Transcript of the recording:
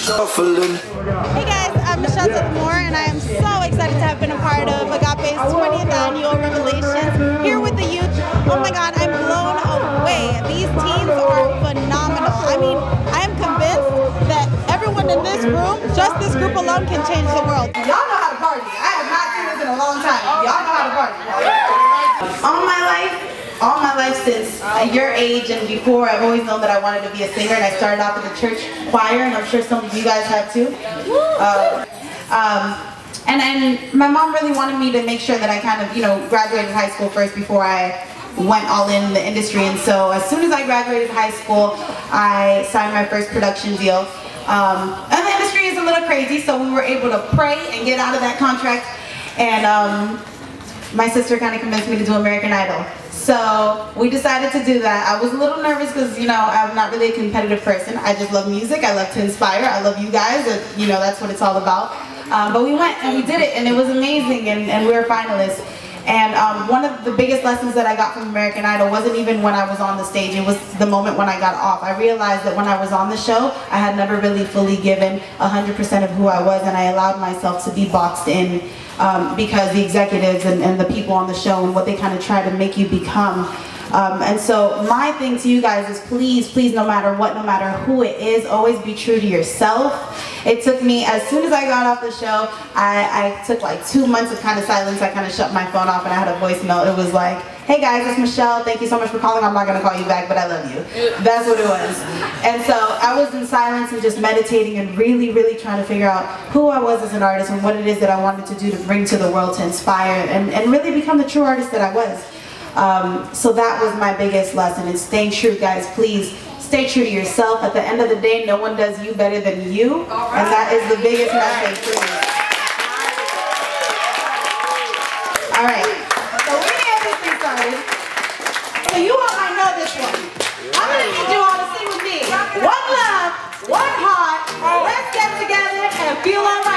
shuffling. Hey guys, I'm Michelle Moore, and I am so excited to have been a part of Agape's 20th annual Revelations here with the youth. Oh my God, I'm blown away. These teens are phenomenal. I mean, I am convinced that everyone in this room, just this group alone, can change the world. Y'all know how to party. I have not seen this in a long time. Y'all know how to party. All my life since your age and before, I've always known that I wanted to be a singer, and I started off in the church choir, and I'm sure some of you guys have too. And my mom really wanted me to make sure that I kind of, graduated high school first before I went all in the industry. And so as soon as I graduated high school, I signed my first production deal. And the industry is a little crazy, so we were able to pray and get out of that contract. And my sister kind of convinced me to do American Idol. So we decided to do that. I was a little nervous because, I'm not really a competitive person. I just love music. I love to inspire. I love you guys. That's what it's all about. But we went and we did it, and it was amazing, and we were finalists. And one of the biggest lessons that I got from American Idol wasn't even when I was on the stage. It was the moment when I got off. I realized that when I was on the show, I had never really fully given 100% of who I was, and I allowed myself to be boxed in because the executives and the people on the show and what they kind of try to make you become. And so my thing to you guys is please, no matter what, no matter who it is, always be true to yourself. It took me, as soon as I got off the show, I took like 2 months of kind of silence. I kind of shut my phone off and I had a voicemail. It was like, hey guys, it's Michelle. Thank you so much for calling. I'm not going to call you back, but I love you. That's what it was. And so I was in silence and just meditating and really trying to figure out who I was as an artist and what it is that I wanted to do to bring to the world, to inspire and really become the true artist that I was. So that was my biggest lesson, and staying true, guys. Please stay true to yourself. At the end of the day, no one does you better than you, and that is the biggest message for me. All right, so we're gonna get this thing started. So you all might know this one. I'm gonna need you all to sing with me. One love, one heart. Let's get together and feel alright.